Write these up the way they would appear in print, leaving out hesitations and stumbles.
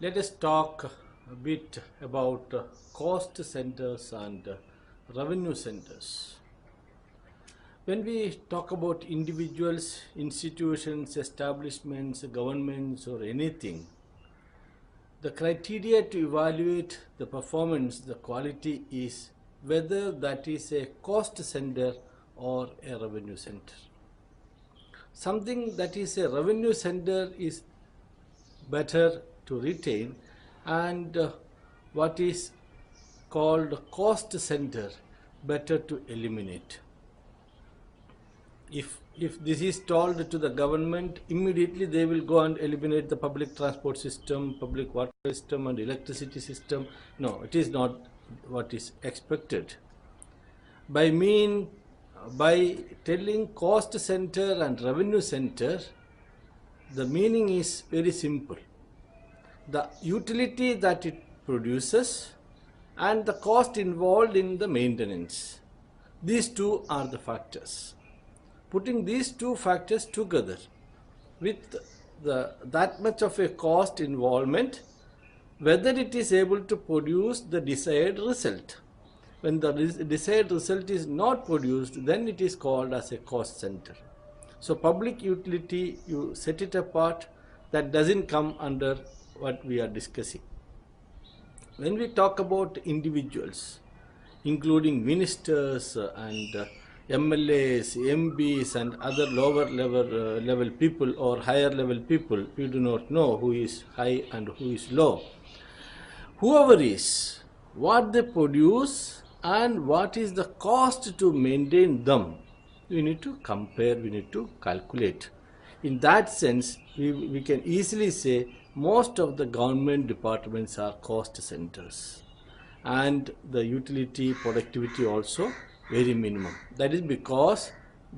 Let us talk a bit about cost centers and revenue centers. When we talk about individuals, institutions, establishments, governments, or anything, the criteria to evaluate the performance, the quality is whether that is a cost center or a revenue center. Something that is a revenue center is better to retain, and what is called cost center better to eliminate. If this is told to the government, immediately they will go and eliminate the public transport system, public water system and electricity system. No, it is not what is expected. By telling cost center and revenue center, the meaning is very simple. The utility that it produces and the cost involved in the maintenance. These two are the factors. Putting these two factors together with that much of a cost involvement, whether it is able to produce the desired result. When the desired result is not produced, then it is called as a cost center. So public utility, you set it apart, that doesn't come under what we are discussing. When we talk about individuals, including ministers and MLAs, MPs and other lower level people or higher level people, we do not know who is high and who is low. Whoever is, what they produce and what is the cost to maintain them, we need to compare, we need to calculate. In that sense, we can easily say most of the government departments are cost centers, and the utility productivity also very minimum. That is because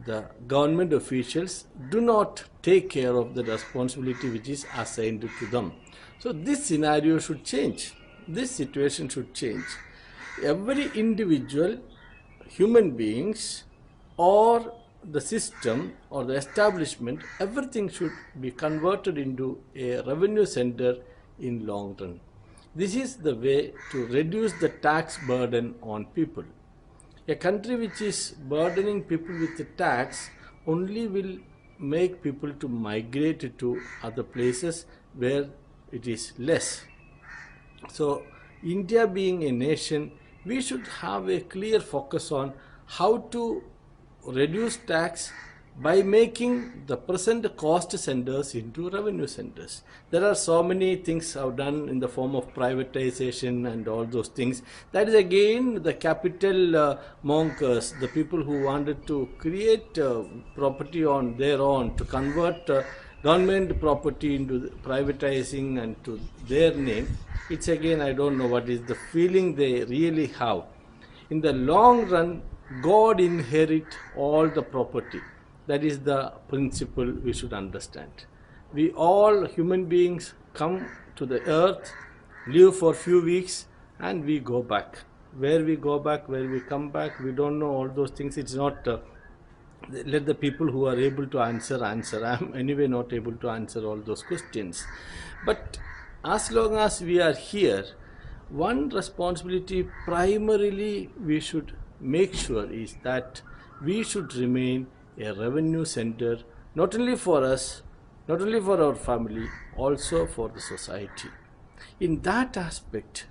the government officials do not take care of the responsibility which is assigned to them. So this scenario should change. This situation should change. Every individual, human beings, or the system or the establishment, everything should be converted into a revenue center in long run. This is the way to reduce the tax burden on people. A country which is burdening people with the tax only will make people to migrate to other places where it is less. So India being a nation, we should have a clear focus on how to reduce tax by making the present cost centers into revenue centers. There are so many things I've done in the form of privatization and all those things. That is again the capital monkers, the people who wanted to create property on their own, to convert government property into privatizing and to their name. It's again, I don't know what is the feeling they really have. In the long run, God inherit all the property. That is the principle we should understand. We all human beings come to the earth, live for few weeks, and we go back. Where we go back, where we come back, we don't know all those things. It's not, let the people who are able to answer. I'm anyway not able to answer all those questions. But as long as we are here, one responsibility primarily we should make sure is that we should remain a revenue center, not only for us, not only for our family, also for the society. In that aspect,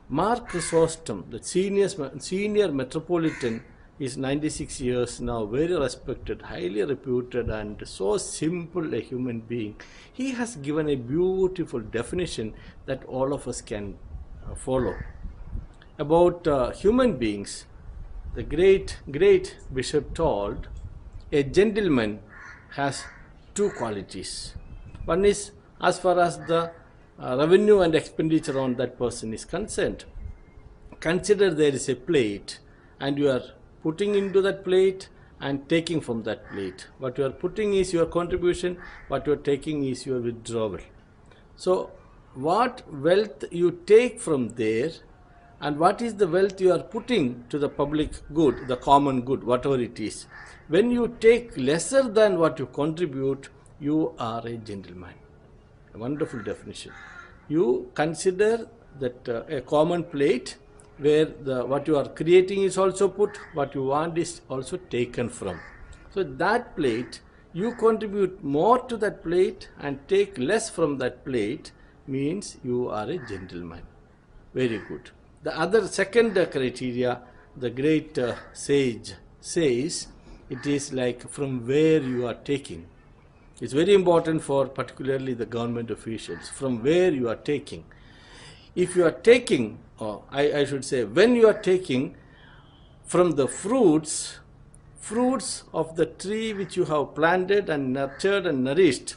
Mark Chrysostom, the senior metropolitan, is 96 years now, very respected, highly reputed, and so simple a human being. He has given a beautiful definition that all of us can follow. About human beings, the great bishop told, a gentleman has two qualities. One is as far as the revenue and expenditure on that person is concerned. Consider there is a plate and you are putting into that plate and taking from that plate. What you are putting is your contribution, what you are taking is your withdrawal. So what wealth you take from there and what is the wealth you are putting to the public good, the common good, whatever it is. When you take lesser than what you contribute, you are a gentleman. A wonderful definition. You consider that a common plate where what you are creating is also put, what you want is also taken from. So that plate, you contribute more to that plate and take less from that plate, means you are a gentleman. Very good. The other second criteria, the great sage says, it is like from where you are taking. It's very important for particularly the government officials, from where you are taking. If you are taking, or I should say, when you are taking from the fruits of the tree which you have planted and nurtured and nourished,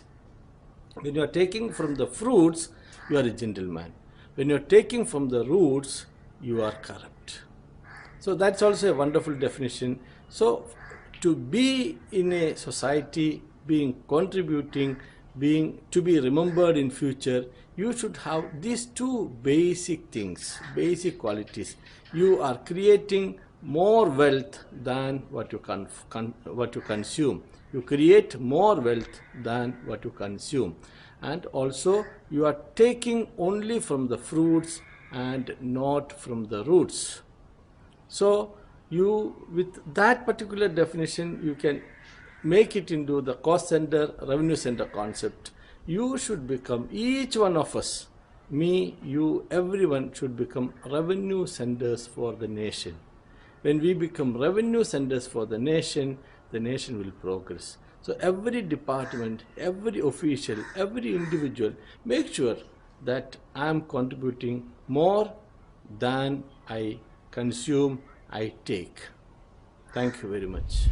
when you are taking from the fruits, you are a gentleman. When you are taking from the roots, you are corrupt. So that's also a wonderful definition. So to be in a society, being contributing, being to be remembered in future, you should have these two basic things, basic qualities. You are creating more wealth than what you consume. You create more wealth than what you consume. And also you are taking only from the fruits and not from the roots. So you, with that particular definition, you can make it into the cost center, revenue center concept. You should become, each one of us, me, you, everyone should become revenue centers for the nation. When we become revenue centers for the nation will progress. So every department, every official, every individual, make sure that I am contributing more than I consume, I take. Thank you very much.